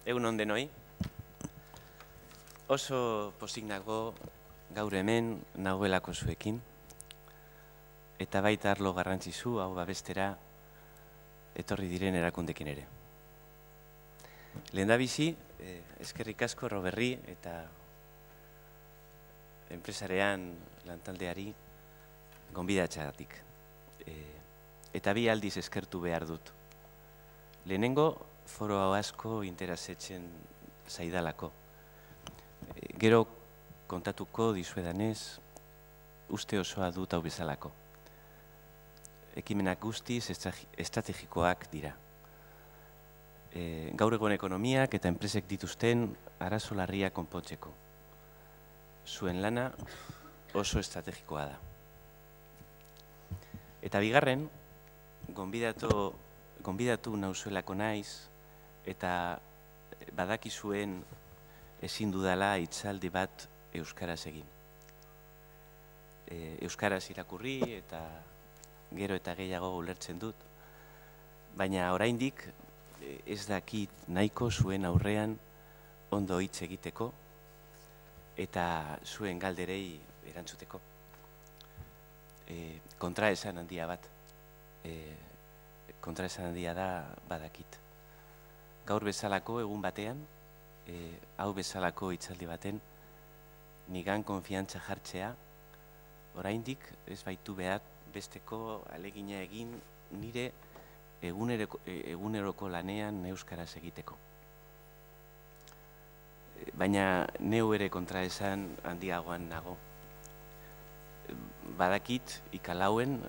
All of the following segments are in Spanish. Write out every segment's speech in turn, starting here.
Egun on denoi. Oso pozik nago gaur hemen nagoelako zuekin, eta baita arlo garrantzizu hau babestera etorri diren erakundekin ere. Lehendabizi, eskerrik asko Roberri eta enpresarean lantaldeari gonbidatzeagatik. Eta bi aldiz eskertu behar dut. Lehenengo, foro hau asko interesetzen zaidalako. Gero kontatuko dizuedanez, uste osoa dut hau bezalako. Ekimenak guztiz estrategikoak dira. Gaur egon ekonomiak eta enpresek dituzten arazo larriak konpontzeko. Zuen lana oso estrategikoa da. Eta bigarren, gonbidatu nauzuelako naiz, eta badakizuen ezin dudala hitzaldi bat euskaraz egin. Euskaraz irakurri eta gero eta gehiago ulertzen dut, baina oraindik ez dakit nahiko zuen aurrean ondo hitz egiteko eta zuen galderei erantzuteko. Kontraesan handia bat. Kontraesan handia da badakit. Gaur bezalako egun batean, hau bezalako hitzaldi baten, nigan konfiantza jartzea, oraindik ez baitu behar besteko alegina egin nire eguneroko lanean euskaraz egiteko. Baina neu ere kontraesan handiagoan nago. Badakit ikalauen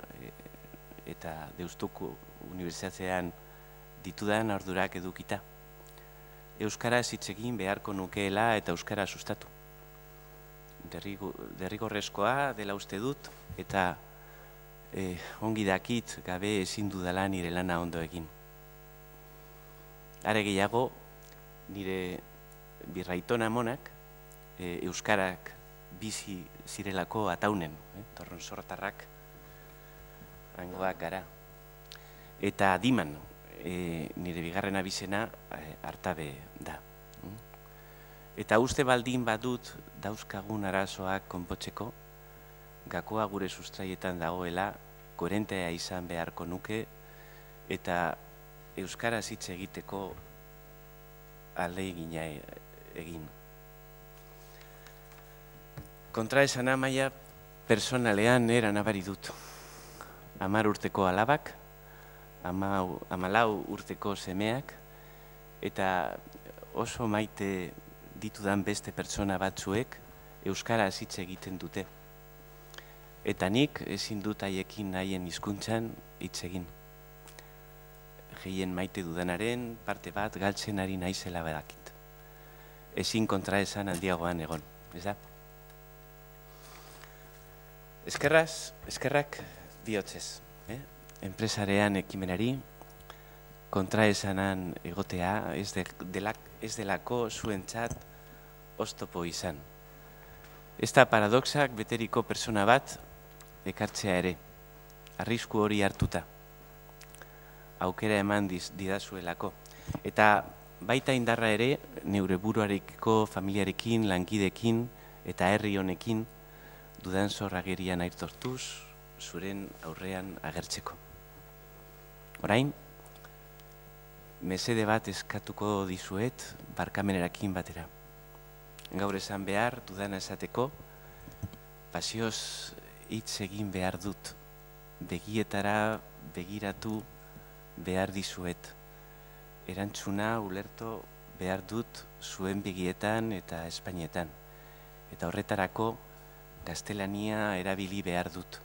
eta Deustuko Unibertsitatean ditudan ardurak edukita. Euskaraz hitz egin beharko nukeela eta euskara sustatu. Derrigorrezkoa dela uste dut eta ongi dakit gabe ezin dudala nire lana ondo egin. Are gehiago, nire birraitona amonak euskarak bizi zirelako ataunen, Torronsortarrak hangoak gara. Eta Diman, nire bigarren abizena Artabe da. Eta uste baldin badut dauzkagun arazoak konpotzeko, gakoa gure sustraietan dagoela, koherentea izan beharko nuke, eta euskaraz hitz egiteko ahalegina egin. Kontraesana maila personalean era nabari dut. 10 urteko alabak, 14 urteko semeak, eta oso maite ditudan beste pertsona batzuek euskaraz hitz egiten dute. Eta nik ezin dut haiekin nahien hizkuntzan hitz egin. Gehien maite dudanaren parte bat galtzen ari naizela badakit. Ezin kontraesan handiagoan egon, ez da? Eskerrak bihotzez. Enpresarean ekimenari, kontraesanan egotea ez delako zuentzat oztopo izan. Ez da paradoxak beteriko persona bat ekartzea ere, arrisku hori hartuta. Aukera eman didazuelako. Eta baita indarra ere, neure buruarekiko, familiarekin, lankidekin eta herri honekin dudan zorragerian aitortuz, zuren aurrean agertzeko. Orain, mesede bat eskatuko dizuet barkamenerakin batera. Gaur esan behar dudana esateko, pasioz hitz egin behar dut, begietara begiratu behar dizuet. Erantzuna ulertu behar dut zuen begietan eta Espainietan. Eta horretarako gaztelania erabili behar dut.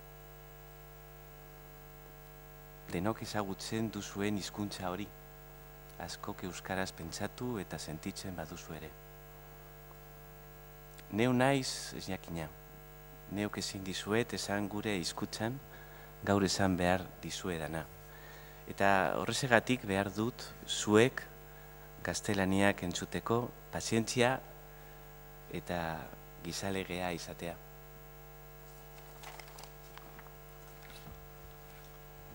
Denok ezagutzen duzuen hizkuntza hori, askok euskaraz pentsatu eta sentitzen baduzu ere. Neu naiz ez jakina, neuk ezin dizuet esan gure hizkuntzan gaur esan behar dizuedana. Eta horrezegatik behar dut zuek gaztelaniak entzuteko pazientzia eta gizalegea izatea.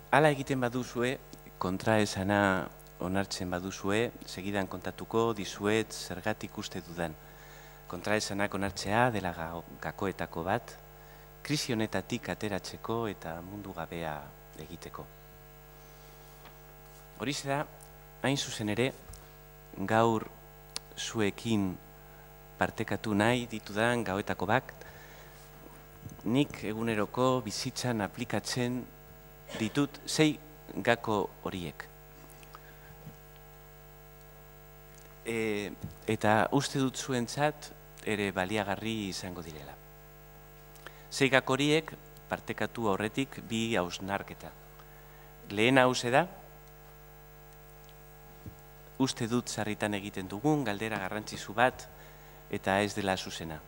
Hala egiten baduzue, kontraesana onartzen baduzue, segidan kontatuko dizuet zergatik uste dudan. Kontraesanak onartzea dela gakoetako bat, krisi honetatik ateratzeko eta mundu gabea egiteko. Horixe da, hain zuzen ere, gaur zuekin partekatu nahi ditudan gauetako bat, nik eguneroko bizitzan aplikatzen ditut 6 gako horiek. Eta uste dut zuentzat ere baliagarri izango direla. 6 gako horiek partekatu aurretik 2 hausnarketa. Lehena hauze da, uste dut sarritan egiten dugun galdera garrantzizu bat eta ez dela zuzena.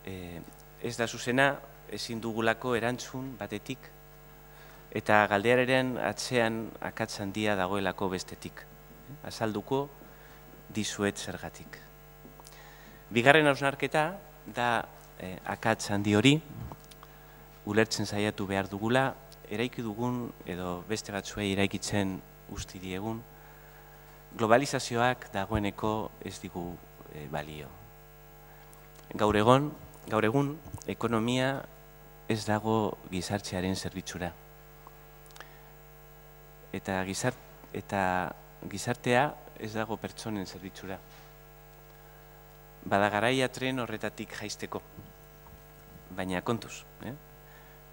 Ez da zuzena, ezin dugulako erantzun batetik eta galderaren atzean akats handia dagoelako bestetik. Azalduko dizuet zergatik. Bigarren hausnarketa da akats handi hori, ulertzen saiatu behar dugula, eraiki dugun edo beste batzuei eraikitzen usti diegun, globalizazioak dagoeneko ez digu balio. Gaur egun, ekonomia ez dago gizartearen zerbitzura. Eta gizartea ez dago pertsonen zerbitzura. Bada garaia tren horretatik jaisteko, baina kontuz,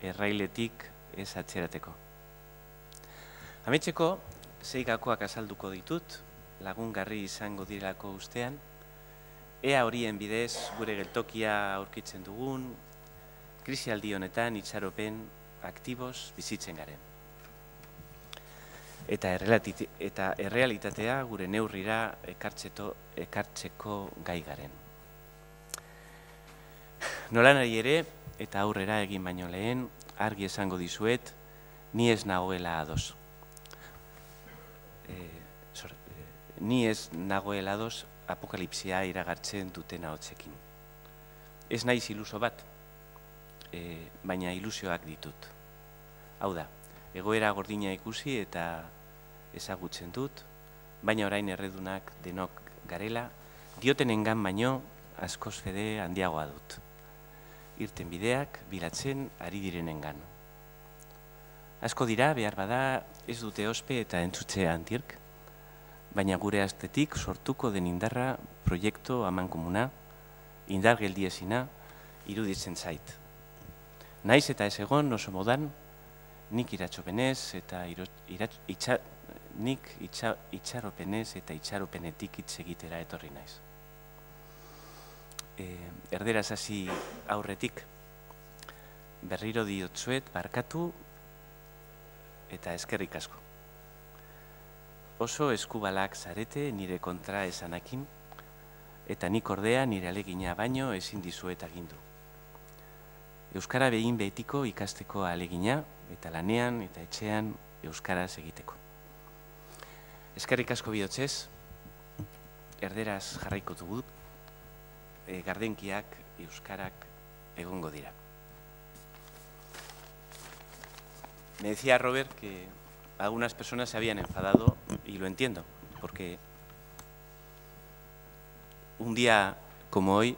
errailetik ez atzerateko. Amaitzeko, 6 gakoak azalduko ditut, lagungarri izango direlako ustean, ea horien bidez gure geltokia aurkitzen dugun, krisialdi honetan itxaropen aktiboz bizitzen garen. Eta errealitatea gure neurrira ekartzeko gai garen. Nolanari ere, eta aurrera egin baino lehen, argi esango dizuet, ni ez nagoela ados. Ni ez nagoela ados apokalipsia iragartzen duten ahotsekin. Ez naiz iluso bat, baina ilusioak ditut. Hau da, egoera gordina ikusi eta ezagutzen dut, baina orain erredunak denok garela, diotenengan baino askoz fede handiagoa dut. Irten bideak bilatzen ari direnengan. Asko dira, behar bada, ez dute ospe eta entzutzea antirk, baina gure astetik sortuko den indarra proiektu amankomuna, indar geldiezina, iruditzen zait. Naiz eta ez egon oso modan, nik iratxopenez eta itxaropenez eta itxaropenetik hitz egitera etorri naiz. Erderaz hasi aurretik, berriro diotzuet barkatu eta eskerrik asko. Oso eskubalak zarete nire kontra esanakin, eta nik ordea nire alegina baino ezin dizuet agindu. Euskara behin betiko ikasteko alegina, eta lanean eta etxean euskaraz egiteko. Eskerrik asko bihotzez, erderaz jarraiko dugu, gardenkiak euskarak egongo dira. Me decía Robert que algunas personas se habían enfadado, y lo entiendo, porque un día como hoy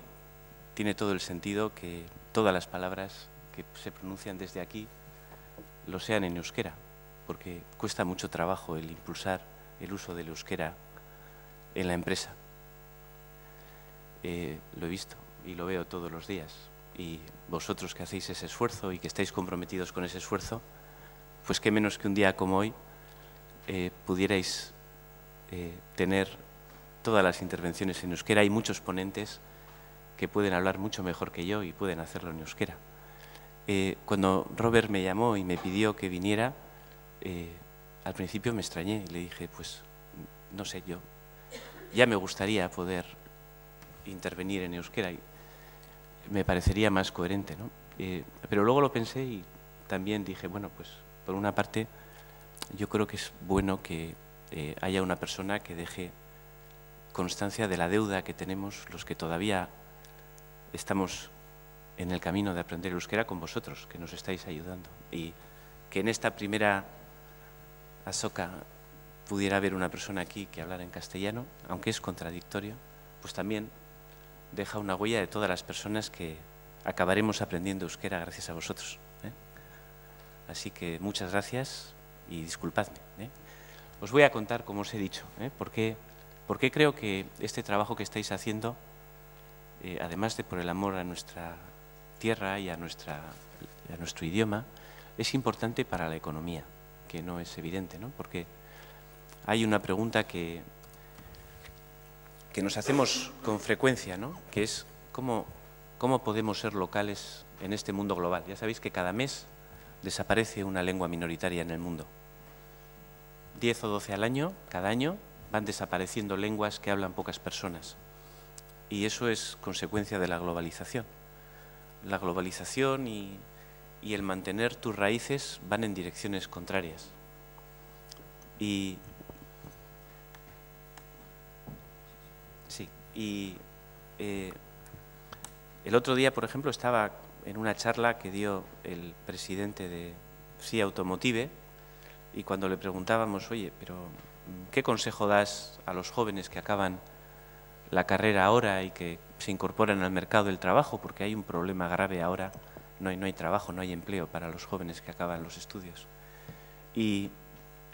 tiene todo el sentido que todas las palabras que se pronuncian desde aquí lo sean en euskera, porque cuesta mucho trabajo el impulsar el uso del euskera en la empresa. Lo he visto y lo veo todos los días, y vosotros que hacéis ese esfuerzo y que estáis comprometidos con ese esfuerzo, pues qué menos que un día como hoy pudierais tener todas las intervenciones en euskera. Hay muchos ponentes que pueden hablar mucho mejor que yo y pueden hacerlo en euskera. Cuando Robert me llamó y me pidió que viniera, al principio me extrañé y le dije, pues no sé, yo ya me gustaría poder intervenir en euskera y me parecería más coherente, ¿no? Pero luego lo pensé y también dije, bueno, pues por una parte yo creo que es bueno que haya una persona que deje constancia de la deuda que tenemos los que todavía estamos en el camino de aprender euskera con vosotros, que nos estáis ayudando, y que en esta primera azoka pudiera haber una persona aquí que hablara en castellano, aunque es contradictorio, pues también deja una huella de todas las personas que acabaremos aprendiendo euskera gracias a vosotros. Así que muchas gracias y disculpadme. Os voy a contar, como os he dicho, por qué creo que este trabajo que estáis haciendo, además de por el amor a nuestra tierra y a nuestro idioma, es importante para la economía, que no es evidente, ¿no? Porque hay una pregunta que nos hacemos con frecuencia, ¿no? Que es ¿cómo podemos ser locales en este mundo global? Ya sabéis que cada mes desaparece una lengua minoritaria en el mundo. 10 o 12 al año, cada año, van desapareciendo lenguas que hablan pocas personas. Y eso es consecuencia de la globalización. La globalización y el mantener tus raíces van en direcciones contrarias. Y el otro día, por ejemplo, estaba en una charla que dio el presidente de CIA Automotive y cuando le preguntábamos, oye, pero ¿qué consejo das a los jóvenes que acaban la carrera ahora y que se incorporan al mercado del trabajo? Porque hay un problema grave ahora, no hay trabajo, no hay empleo para los jóvenes que acaban los estudios. Y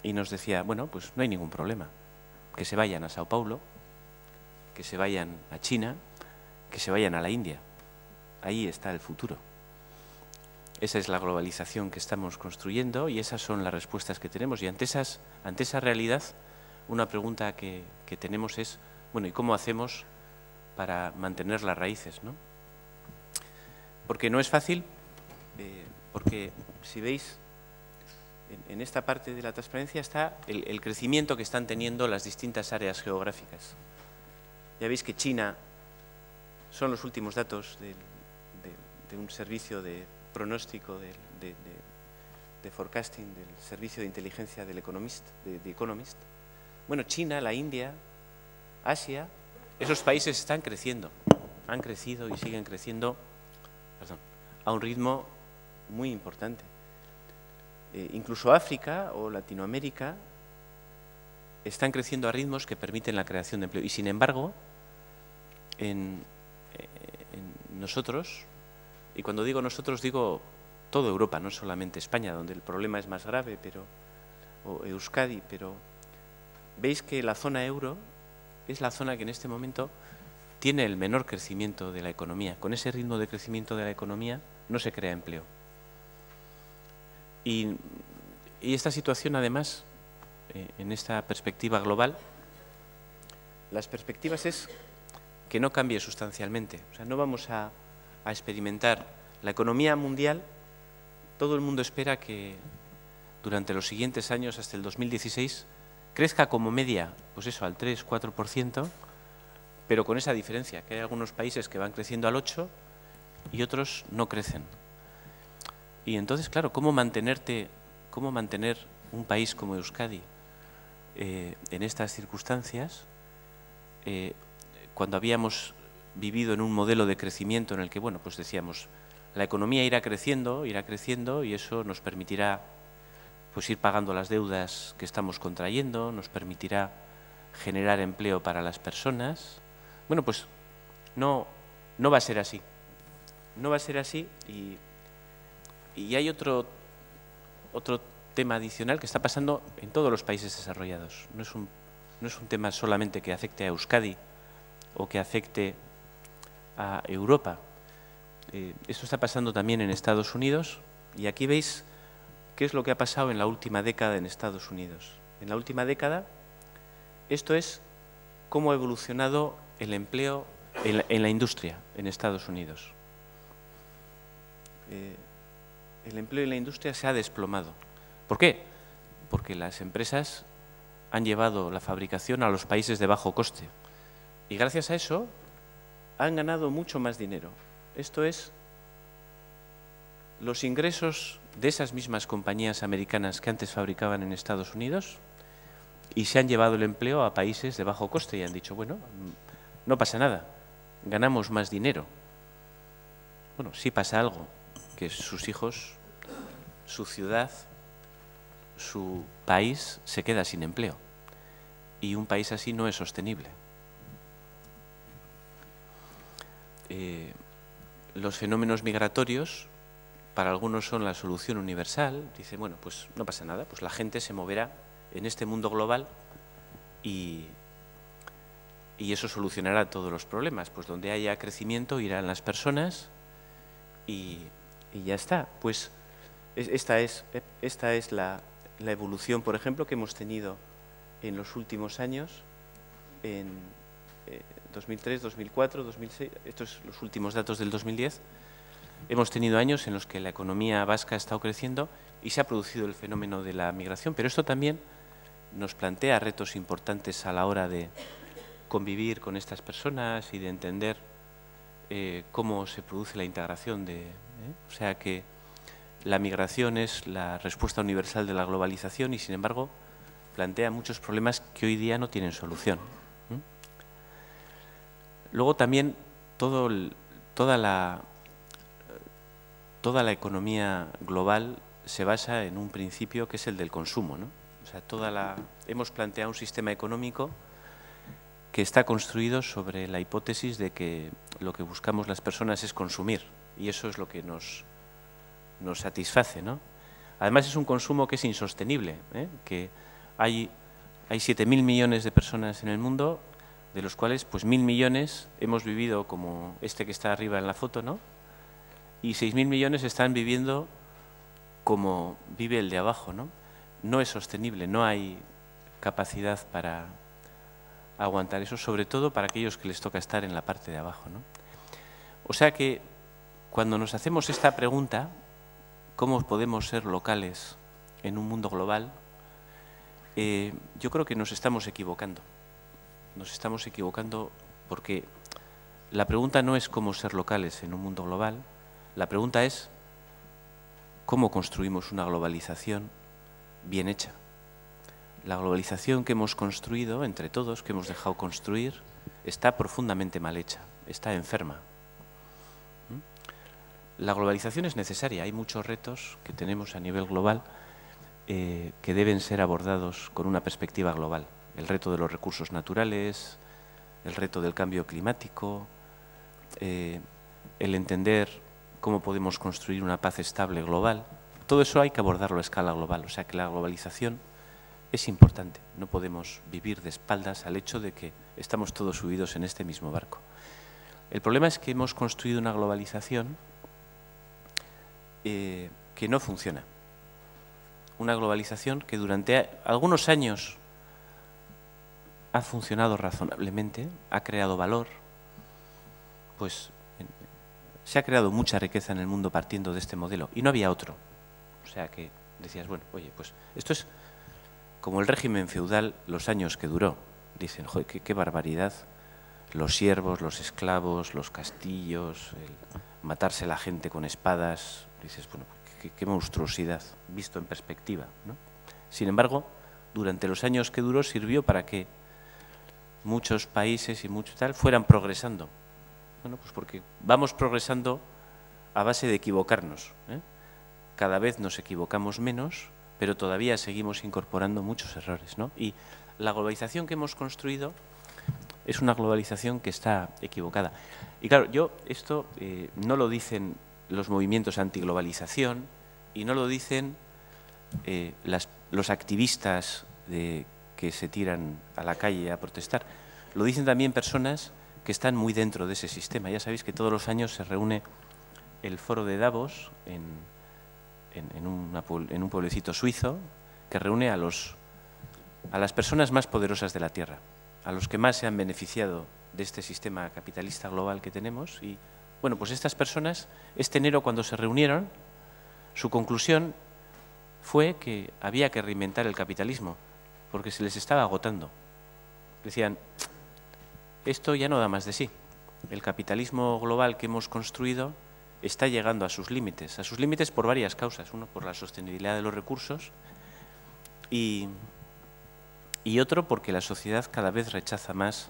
nos decía, bueno, pues no hay ningún problema, que se vayan a Sao Paulo, que se vayan a China, que se vayan a la India. Ahí está el futuro. Esa es la globalización que estamos construyendo y esas son las respuestas que tenemos. Y ante esa realidad, una pregunta que tenemos es, bueno, ¿y cómo hacemos para mantener las raíces, ¿no? Porque no es fácil, porque si veis, en esta parte de la transparencia está el crecimiento que están teniendo las distintas áreas geográficas. Ya veis que China, son los últimos datos de un servicio de pronóstico, de forecasting, del servicio de inteligencia del Economist, de Economist. Bueno, China, la India, Asia, esos países están creciendo, han crecido y siguen creciendo, a un ritmo muy importante. Incluso África o Latinoamérica están creciendo a ritmos que permiten la creación de empleo. Y sin embargo, en nosotros, y cuando digo nosotros digo toda Europa, no solamente España, donde el problema es más grave, o Euskadi, pero veis que la zona euro es la zona que en este momento tiene el menor crecimiento de la economía. Con ese ritmo de crecimiento de la economía no se crea empleo. Y esta situación, además, en esta perspectiva global, las perspectivas es que no cambie sustancialmente. O sea, no vamos a experimentar la economía mundial. Todo el mundo espera que durante los siguientes años, hasta el 2016, crezca como media, pues eso, al 3-4%, pero con esa diferencia, que hay algunos países que van creciendo al 8% y otros no crecen. Y entonces, claro, ¿cómo mantener un país como Euskadi en estas circunstancias, cuando habíamos vivido en un modelo de crecimiento en el que, bueno, pues decíamos, la economía irá creciendo y eso nos permitirá pues ir pagando las deudas que estamos contrayendo, nos permitirá generar empleo para las personas? Bueno, pues no va a ser así. No va a ser así y hay otro tema adicional que está pasando en todos los países desarrollados. No es un tema solamente que afecte a Euskadi o que afecte a Europa. Esto está pasando también en Estados Unidos y aquí veis qué es lo que ha pasado en la última década en Estados Unidos. En la última década, esto es cómo ha evolucionado el empleo en la industria en Estados Unidos. El empleo en la industria se ha desplomado. ¿Por qué? Porque las empresas han llevado la fabricación a los países de bajo coste y gracias a eso han ganado mucho más dinero. Esto es, los ingresos de esas mismas compañías americanas que antes fabricaban en Estados Unidos y se han llevado el empleo a países de bajo coste y han dicho, bueno, no pasa nada, ganamos más dinero. Bueno, sí pasa algo, que sus hijos, su ciudad, su país se queda sin empleo. y un país así no es sostenible. Los fenómenos migratorios, para algunos son la solución universal. Dicen, bueno, pues no pasa nada, pues la gente se moverá en este mundo global y eso solucionará todos los problemas. Pues donde haya crecimiento irán las personas y ya está. Pues esta es la evolución, por ejemplo, que hemos tenido en los últimos años, en 2003, 2004, 2006, estos son los últimos datos del 2010. Hemos tenido años en los que la economía vasca ha estado creciendo y se ha producido el fenómeno de la migración, pero esto también nos plantea retos importantes a la hora de convivir con estas personas y de entender cómo se produce la integración o sea que la migración es la respuesta universal de la globalización y, sin embargo, plantea muchos problemas que hoy día no tienen solución. Luego también toda la economía global se basa en un principio que es el del consumo, ¿no? O sea, hemos planteado un sistema económico que está construido sobre la hipótesis de que lo que buscamos las personas es consumir, y eso es lo que nos satisface, ¿no? Además es un consumo que es insostenible, que hay 7.000 millones de personas en el mundo, de los cuales pues 1.000 millones hemos vivido como este que está arriba en la foto, ¿no? Y 6.000 millones están viviendo como vive el de abajo, ¿no? No es sostenible, no hay capacidad para aguantar eso, sobre todo para aquellos que les toca estar en la parte de abajo, ¿no? O sea que cuando nos hacemos esta pregunta, ¿cómo podemos ser locales en un mundo global? Yo creo que nos estamos equivocando. Nos estamos equivocando porque la pregunta no es cómo ser locales en un mundo global, la pregunta es cómo construimos una globalización bien hecha. La globalización que hemos construido entre todos, que hemos dejado construir, está profundamente mal hecha, está enferma. La globalización es necesaria, hay muchos retos que tenemos a nivel global que deben ser abordados con una perspectiva global. El reto de los recursos naturales, el reto del cambio climático, el entender cómo podemos construir una paz estable global. Todo eso hay que abordarlo a escala global, o sea que la globalización es importante. No podemos vivir de espaldas al hecho de que estamos todos subidos en este mismo barco. El problema es que hemos construido una globalización que no funciona. Una globalización que durante algunos años ha funcionado razonablemente, ha creado valor, pues se ha creado mucha riqueza en el mundo partiendo de este modelo y no había otro. O sea que decías, bueno, oye, pues esto es como el régimen feudal, los años que duró. Dicen, joder, qué barbaridad, los siervos, los esclavos, los castillos, matarse la gente con espadas. Dices, bueno, qué monstruosidad, visto en perspectiva, ¿no? Sin embargo, durante los años que duró sirvió para que muchos países y mucho tal fueran progresando. Bueno, pues porque vamos progresando a base de equivocarnos, ¿eh? Cada vez nos equivocamos menos, pero todavía seguimos incorporando muchos errores, ¿no? Y la globalización que hemos construido es una globalización que está equivocada. Y claro, esto no lo dicen los movimientos antiglobalización y no lo dicen los activistas que se tiran a la calle a protestar. Lo dicen también personas que están muy dentro de ese sistema. Ya sabéis que todos los años se reúne el foro de Davos en un pueblecito suizo que reúne a las personas más poderosas de la Tierra, a los que más se han beneficiado de este sistema capitalista global que tenemos. Y bueno, pues estas personas, este enero cuando se reunieron, su conclusión fue que había que reinventar el capitalismo, porque se les estaba agotando. Decían, esto ya no da más de sí. El capitalismo global que hemos construido está llegando a sus límites por varias causas. Uno, por la sostenibilidad de los recursos y otro, porque la sociedad cada vez rechaza más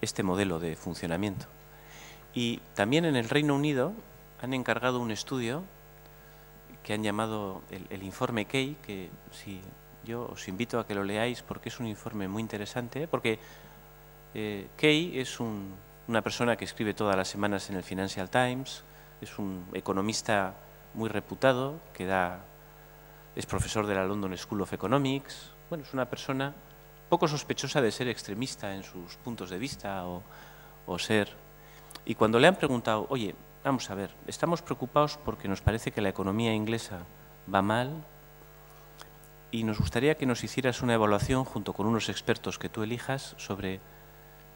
este modelo de funcionamiento. Y también en el Reino Unido han encargado un estudio que han llamado el informe Key, que si Yo os invito a que lo leáis porque es un informe muy interesante, porque Kay es una persona que escribe todas las semanas en el Financial Times, es un economista muy reputado, es profesor de la London School of Economics. Bueno, es una persona poco sospechosa de ser extremista en sus puntos de vista o ser... Y cuando le han preguntado, oye, vamos a ver, estamos preocupados porque nos parece que la economía inglesa va mal y nos gustaría que nos hicieras una evaluación junto con unos expertos que tú elijas sobre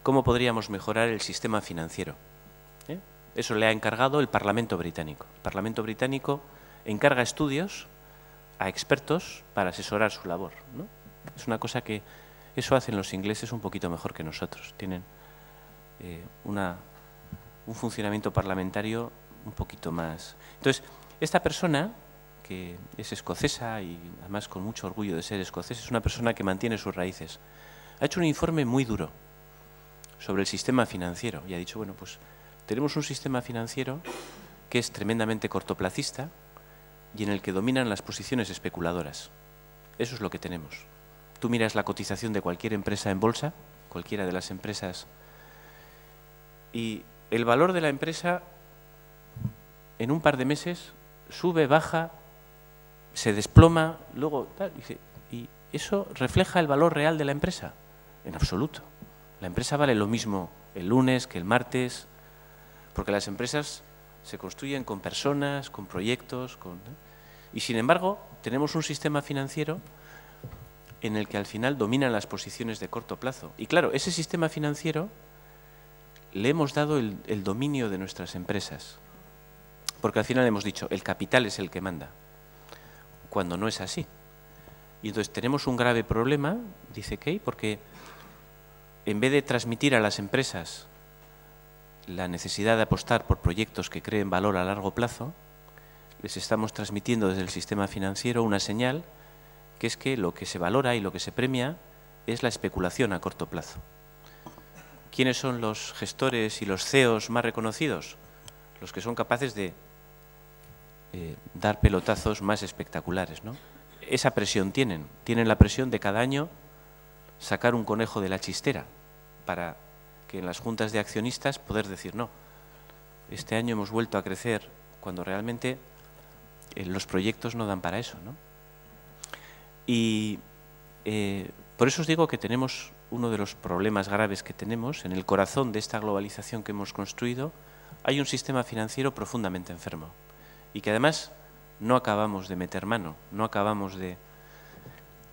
cómo podríamos mejorar el sistema financiero. Eso le ha encargado el Parlamento británico. El Parlamento británico encarga estudios a expertos para asesorar su labor, ¿no? Es una cosa que eso hacen los ingleses un poquito mejor que nosotros. Tienen un funcionamiento parlamentario un poquito más. Entonces, esta persona, que es escocesa y además con mucho orgullo de ser escocés, es una persona que mantiene sus raíces. Ha hecho un informe muy duro sobre el sistema financiero y ha dicho, bueno, pues tenemos un sistema financiero que es tremendamente cortoplacista y en el que dominan las posiciones especuladoras. Eso es lo que tenemos. Tú miras la cotización de cualquier empresa en bolsa, cualquiera de las empresas, y el valor de la empresa en un par de meses sube, baja, se desploma, luego tal, y eso refleja el valor real de la empresa. En absoluto. La empresa vale lo mismo el lunes que el martes, porque las empresas se construyen con personas, con proyectos, y sin embargo tenemos un sistema financiero en el que al final dominan las posiciones de corto plazo. Y claro, ese sistema financiero le hemos dado el dominio de nuestras empresas, porque al final hemos dicho, el capital es el que manda, cuando no es así. Y entonces tenemos un grave problema, dice Kay, porque en vez de transmitir a las empresas la necesidad de apostar por proyectos que creen valor a largo plazo, les estamos transmitiendo desde el sistema financiero una señal que es que lo que se valora y lo que se premia es la especulación a corto plazo. ¿Quiénes son los gestores y los CEOs más reconocidos? Los que son capaces de dar pelotazos más espectaculares, ¿no? Esa presión tienen la presión de cada año sacar un conejo de la chistera para que en las juntas de accionistas poder decir, no, este año hemos vuelto a crecer cuando realmente los proyectos no dan para eso, ¿no? Y por eso os digo que tenemos uno de los problemas graves que tenemos en el corazón de esta globalización que hemos construido. Hay un sistema financiero profundamente enfermo y que además no acabamos de meter mano, no acabamos de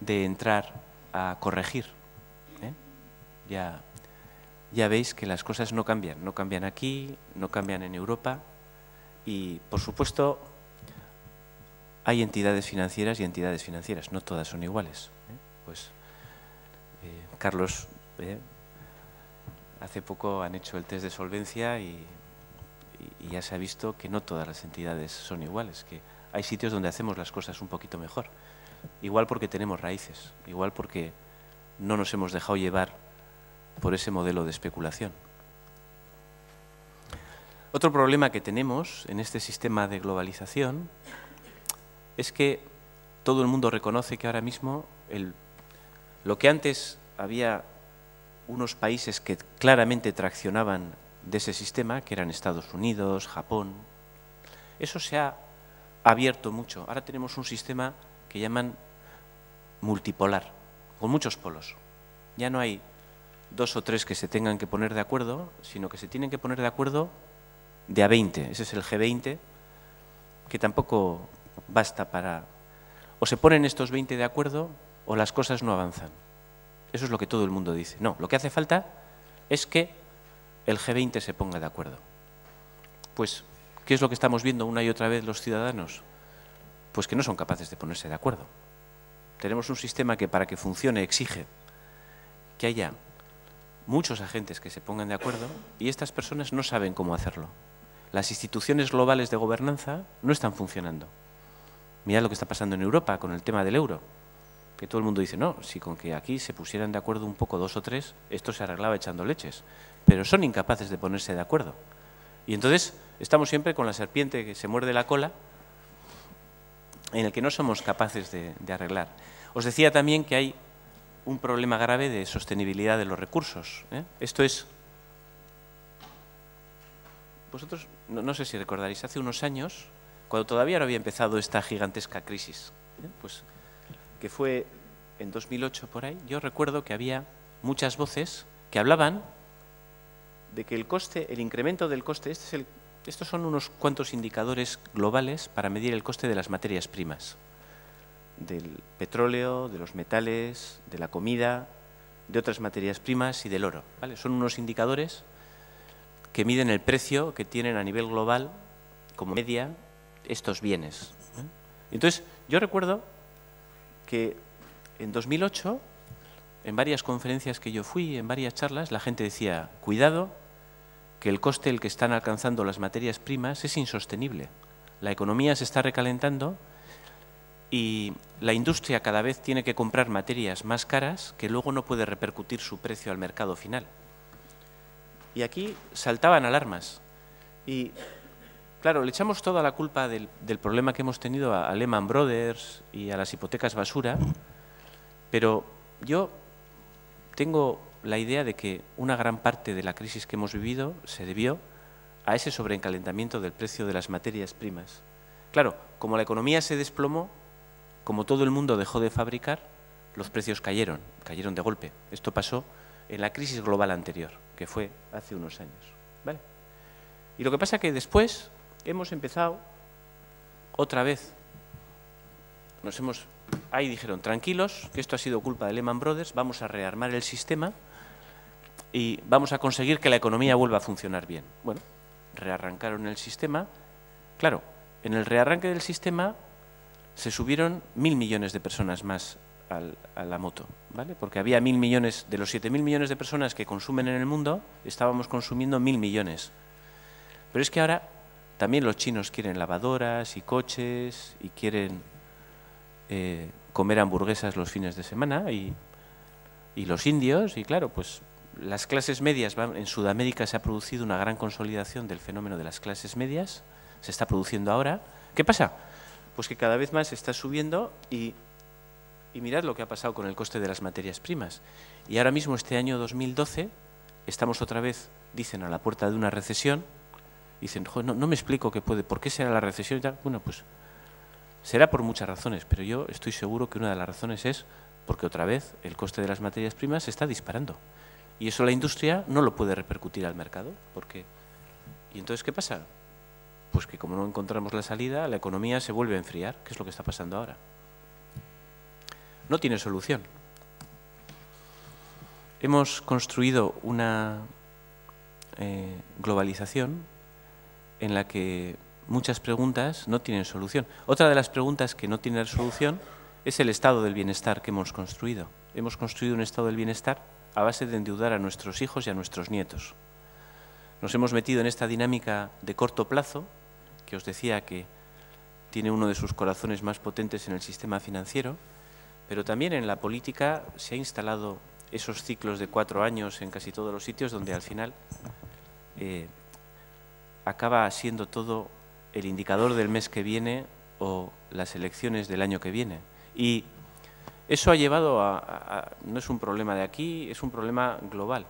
entrar a corregir. Ya veis que las cosas no cambian aquí, no cambian en Europa y, por supuesto, hay entidades financieras y entidades financieras, no todas son iguales. Pues Carlos, hace poco han hecho el test de solvencia y ya se ha visto que no todas las entidades son iguales, que hay sitios donde hacemos las cosas un poquito mejor. Igual porque tenemos raíces, igual porque no nos hemos dejado llevar por ese modelo de especulación. Otro problema que tenemos en este sistema de globalización es que todo el mundo reconoce que ahora mismo lo que antes había unos países que claramente traccionaban de ese sistema, que eran Estados Unidos, Japón, eso se ha abierto mucho. Ahora tenemos un sistema que llaman multipolar, con muchos polos. Ya no hay 2 o 3 que se tengan que poner de acuerdo, sino que se tienen que poner de acuerdo de a 20. Ese es el G20, que tampoco basta para... O se ponen estos 20 de acuerdo o las cosas no avanzan. Eso es lo que todo el mundo dice. No, lo que hace falta es que el G20 se ponga de acuerdo. Pues, ¿qué es lo que estamos viendo una y otra vez los ciudadanos? Pues que no son capaces de ponerse de acuerdo. Tenemos un sistema que para que funcione exige que haya muchos agentes que se pongan de acuerdo y estas personas no saben cómo hacerlo. Las instituciones globales de gobernanza no están funcionando. Mirad lo que está pasando en Europa con el tema del euro, que todo el mundo dice, no, si con que aquí se pusieran de acuerdo un poco 2 o 3, esto se arreglaba echando leches, pero son incapaces de ponerse de acuerdo. Y entonces estamos siempre con la serpiente que se muerde la cola, en el que no somos capaces de arreglar. Os decía también que hay un problema grave de sostenibilidad de los recursos. Esto es... Vosotros, no sé si recordaréis, hace unos años, cuando todavía no había empezado esta gigantesca crisis, pues que fue en 2008 por ahí, yo recuerdo que había muchas voces que hablaban de que el coste, el incremento del coste, estos son unos cuantos indicadores globales para medir el coste de las materias primas, del petróleo, de los metales, de la comida, de otras materias primas y del oro, ¿vale? Son unos indicadores que miden el precio que tienen a nivel global como media estos bienes. Entonces, yo recuerdo que en 2008, en varias conferencias que yo fui, en varias charlas, la gente decía, cuidado, que el coste el que están alcanzando las materias primas es insostenible. La economía se está recalentando y la industria cada vez tiene que comprar materias más caras que luego no puede repercutir su precio al mercado final. Y aquí saltaban alarmas. Y, claro, le echamos toda la culpa del problema que hemos tenido a Lehman Brothers y a las hipotecas basura, pero yo tengo la idea de que una gran parte de la crisis que hemos vivido se debió a ese sobrecalentamiento del precio de las materias primas. Claro, como la economía se desplomó, como todo el mundo dejó de fabricar, los precios cayeron de golpe. Esto pasó en la crisis global anterior, que fue hace unos años, ¿vale? Y lo que pasa es que después hemos empezado otra vez. Ahí dijeron, tranquilos, que esto ha sido culpa de Lehman Brothers, vamos a rearmar el sistema y vamos a conseguir que la economía vuelva a funcionar bien. Bueno, rearrancaron el sistema. Claro, en el rearranque del sistema se subieron 1.000 millones de personas más a la moto, ¿vale? Porque había 1.000 millones, de los 7.000 millones de personas que consumen en el mundo, estábamos consumiendo 1.000 millones. Pero es que ahora también los chinos quieren lavadoras y coches y quieren comer hamburguesas los fines de semana y los indios, y claro, pues las clases medias, en Sudamérica se ha producido una gran consolidación del fenómeno de las clases medias, se está produciendo ahora. ¿Qué pasa? Pues que cada vez más está subiendo y mirad lo que ha pasado con el coste de las materias primas. Y ahora mismo, este año 2012, estamos otra vez, dicen, a la puerta de una recesión. Dicen, joder, no me explico por qué será la recesión y tal. Bueno, pues será por muchas razones, pero yo estoy seguro que una de las razones es porque otra vez el coste de las materias primas se está disparando. Y eso la industria no lo puede repercutir al mercado. ¿Y entonces qué pasa? Pues que como no encontramos la salida, la economía se vuelve a enfriar, que es lo que está pasando ahora. No tiene solución. Hemos construido una globalización en la que muchas preguntas no tienen solución. Otra de las preguntas que no tiene solución es el estado del bienestar que hemos construido. Hemos construido un estado del bienestar a base de endeudar a nuestros hijos y a nuestros nietos. Nos hemos metido en esta dinámica de corto plazo, que os decía que tiene uno de sus corazones más potentes en el sistema financiero, pero también en la política se ha instalado esos ciclos de 4 años en casi todos los sitios, donde al final acaba siendo todo el indicador del mes que viene o las elecciones del año que viene. Y eso ha llevado no es un problema de aquí, es un problema global.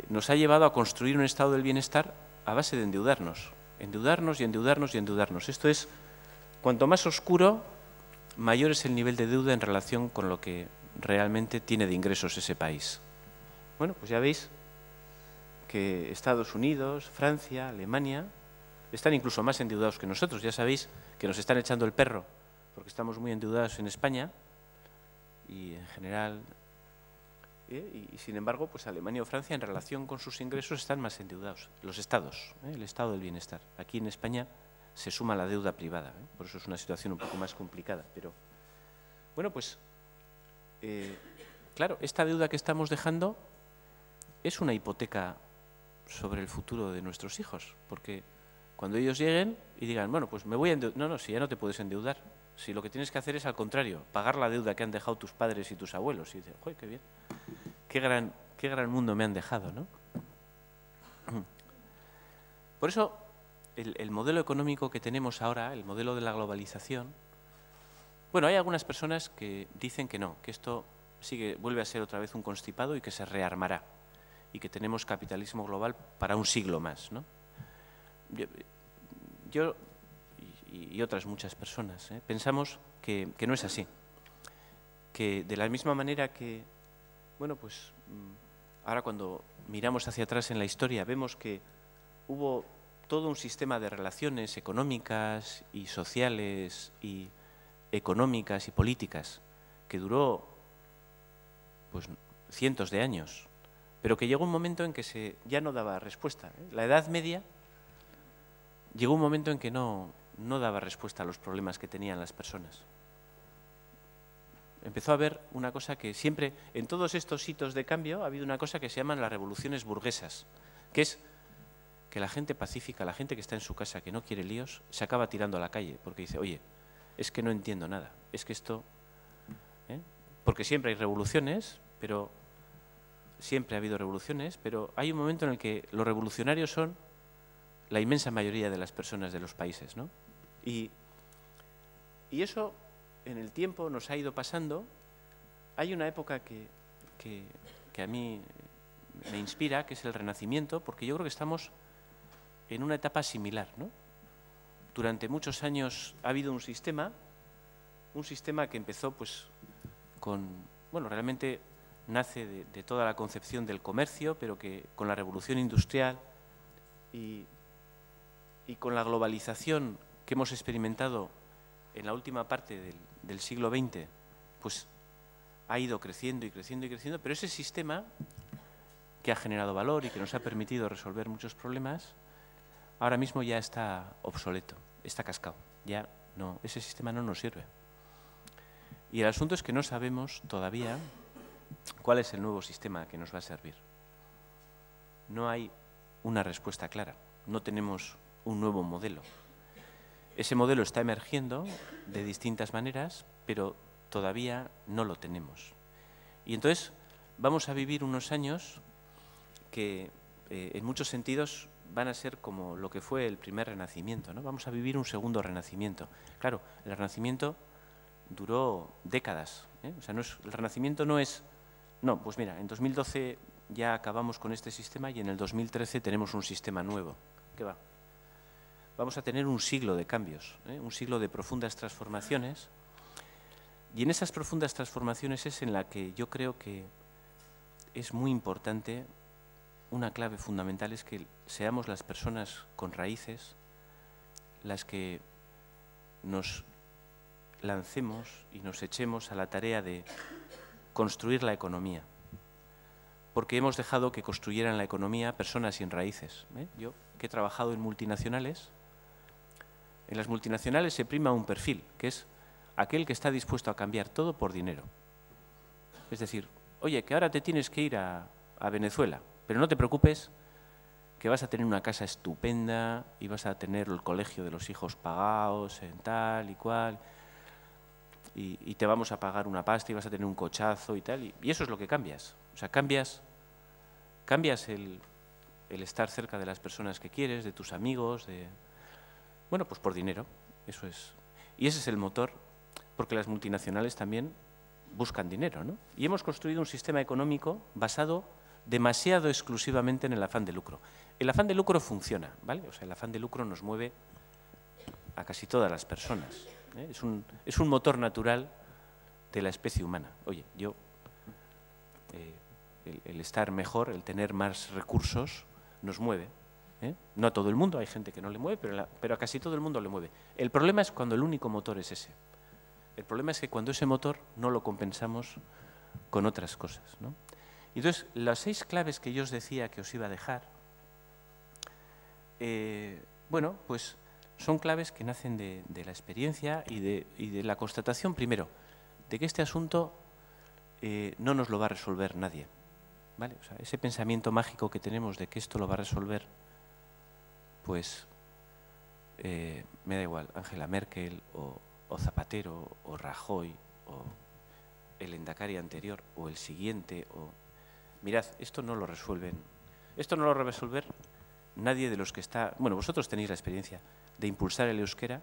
Nos ha llevado a construir un estado del bienestar a base de endeudarnos. Endeudarnos y endeudarnos y endeudarnos. Esto es, cuanto más oscuro, mayor es el nivel de deuda en relación con lo que realmente tiene de ingresos ese país. Bueno, pues ya veis que Estados Unidos, Francia, Alemania, están incluso más endeudados que nosotros. Ya sabéis que nos están echando el perro porque estamos muy endeudados en España y en general, y sin embargo, pues Alemania o Francia en relación con sus ingresos están más endeudados. Los estados, el estado del bienestar. Aquí en España se suma la deuda privada, por eso es una situación un poco más complicada. Pero, bueno, pues, claro, esta deuda que estamos dejando es una hipoteca sobre el futuro de nuestros hijos, porque cuando ellos lleguen y digan, bueno, pues me voy a endeudar, no, si ya no te puedes endeudar, si lo que tienes que hacer es al contrario, pagar la deuda que han dejado tus padres y tus abuelos, y dices, ¡joder, qué bien! Qué gran mundo me han dejado, ¿no? Por eso, el modelo económico que tenemos ahora, el modelo de la globalización, Bueno, hay algunas personas que dicen que no, que esto vuelve a ser otra vez un constipado y que se rearmará y que tenemos capitalismo global para un siglo más, ¿no? Yo y otras muchas personas pensamos que no es así, que de la misma manera que, bueno, pues ahora cuando miramos hacia atrás en la historia vemos que hubo todo un sistema de relaciones económicas y sociales y económicas y políticas que duró pues cientos de años, pero que llegó un momento en que ya no daba respuesta. La Edad Media llegó un momento en que no daba respuesta a los problemas que tenían las personas. Empezó a haber una cosa que siempre, en todos estos hitos de cambio, ha habido una cosa que se llaman las revoluciones burguesas, que es que la gente pacífica, la gente que está en su casa, que no quiere líos, se acaba tirando a la calle, porque dice, oye, es que no entiendo nada, es que esto... Porque siempre hay revoluciones, pero siempre ha habido revoluciones, pero hay un momento en el que los revolucionarios son la inmensa mayoría de las personas de los países, ¿no? Y eso en el tiempo nos ha ido pasando. Hay una época que a mí me inspira, que es el Renacimiento, porque yo creo que estamos en una etapa similar, ¿no? Durante muchos años ha habido un sistema que empezó pues bueno, realmente nace de toda la concepción del comercio, pero que con la revolución industrial y con la globalización que hemos experimentado en la última parte del siglo XX, pues ha ido creciendo y creciendo y creciendo, pero ese sistema que ha generado valor y que nos ha permitido resolver muchos problemas, ahora mismo ya está obsoleto, está cascado, ya no, ese sistema no nos sirve. Y el asunto es que no sabemos todavía cuál es el nuevo sistema que nos va a servir. No hay una respuesta clara, no tenemos un nuevo modelo. Ese modelo está emergiendo de distintas maneras, pero todavía no lo tenemos. Y entonces vamos a vivir unos años que en muchos sentidos van a ser como lo que fue el primer Renacimiento, ¿no? Vamos a vivir un segundo Renacimiento. Claro, el Renacimiento duró décadas, O sea, el Renacimiento no es... No, pues mira, en 2012 ya acabamos con este sistema y en el 2013 tenemos un sistema nuevo. ¿Qué va? Vamos a tener un siglo de cambios, un siglo de profundas transformaciones, y en esas profundas transformaciones es en la que yo creo que es muy importante, una clave fundamental es que seamos las personas con raíces las que nos lancemos y nos echemos a la tarea de construir la economía, porque hemos dejado que construyeran la economía personas sin raíces. Yo, que he trabajado en multinacionales, en las multinacionales se prima un perfil, que es aquel que está dispuesto a cambiar todo por dinero. Es decir, oye, que ahora te tienes que ir a Venezuela, pero no te preocupes, que vas a tener una casa estupenda y vas a tener el colegio de los hijos pagados en tal y cual, y te vamos a pagar una pasta y vas a tener un cochazo y tal, y eso es lo que cambias. O sea, cambias el estar cerca de las personas que quieres, de tus amigos, bueno, pues por dinero, eso es. Y ese es el motor, porque las multinacionales también buscan dinero, ¿no? Y hemos construido un sistema económico basado demasiado exclusivamente en el afán de lucro. El afán de lucro funciona, ¿vale? O sea, el afán de lucro nos mueve a casi todas las personas, Es un motor natural de la especie humana. Oye, el estar mejor, el tener más recursos, nos mueve. No a todo el mundo, hay gente que no le mueve, pero a casi todo el mundo le mueve. El problema es cuando el único motor es ese. El problema es que cuando ese motor no lo compensamos con otras cosas, ¿no? Y entonces, las 6 claves que yo os decía que os iba a dejar, bueno, pues son claves que nacen de la experiencia y de la constatación, primero, de que este asunto no nos lo va a resolver nadie, ¿vale? O sea, ese pensamiento mágico que tenemos de que esto lo va a resolver, pues me da igual, Angela Merkel o Zapatero o Rajoy o el Endacari anterior o el siguiente, mirad, esto no lo resuelven, esto no lo va a resolver nadie de los que está, bueno, vosotros tenéis la experiencia de impulsar el euskera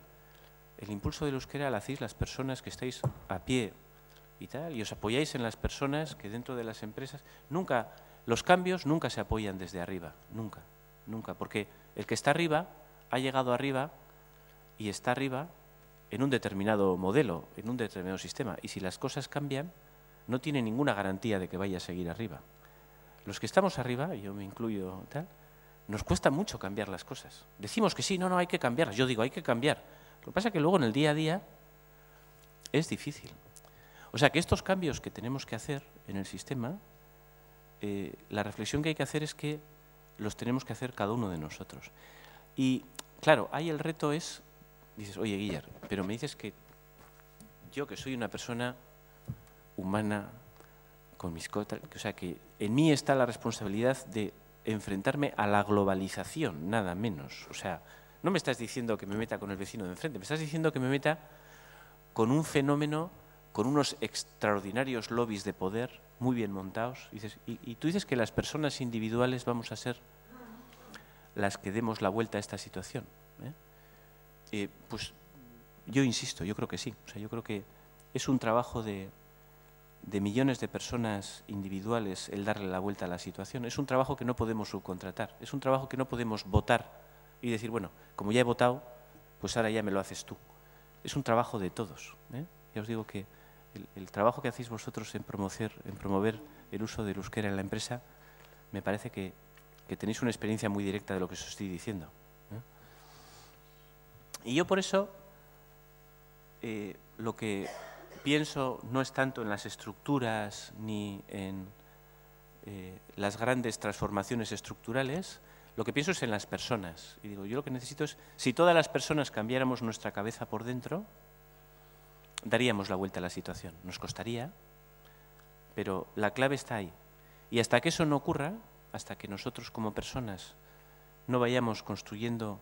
el impulso del euskera lo hacéis las personas que estáis a pie y tal, y os apoyáis en las personas que dentro de las empresas, los cambios nunca se apoyan desde arriba, nunca, porque el que está arriba ha llegado arriba y está arriba en un determinado modelo, en un determinado sistema, y si las cosas cambian, no tiene ninguna garantía de que vaya a seguir arriba. Los que estamos arriba, y yo me incluyo tal, nos cuesta mucho cambiar las cosas. Decimos que sí, no, hay que cambiarlas. Yo digo, hay que cambiar. Lo que pasa es que luego en el día a día es difícil. O sea que estos cambios que tenemos que hacer en el sistema, la reflexión que hay que hacer es que los tenemos que hacer cada uno de nosotros. Y claro, ahí el reto es, dices, oye Guillermo, pero me dices que yo que soy una persona humana, con mis cosas, o sea que en mí está la responsabilidad de enfrentarme a la globalización, nada menos. O sea, no me estás diciendo que me meta con el vecino de enfrente, me estás diciendo que me meta con un fenómeno, con unos extraordinarios lobbies de poder muy bien montados. Y tú dices que las personas individuales vamos a ser las que demos la vuelta a esta situación. Pues yo insisto, yo creo que sí. O sea, yo creo que es un trabajo de millones de personas individuales el darle la vuelta a la situación. Es un trabajo que no podemos subcontratar, es un trabajo que no podemos votar y decir, bueno, como ya he votado, pues ahora ya me lo haces tú. Es un trabajo de todos. Ya os digo que el trabajo que hacéis vosotros en promover el uso del euskera en la empresa, me parece que tenéis una experiencia muy directa de lo que os estoy diciendo. Y yo por eso lo que pienso no es tanto en las estructuras ni en las grandes transformaciones estructurales, lo que pienso es en las personas. Y digo, yo lo que necesito es, si todas las personas cambiáramos nuestra cabeza por dentro, daríamos la vuelta a la situación. Nos costaría, pero la clave está ahí. Y hasta que eso no ocurra, hasta que nosotros como personas no vayamos construyendo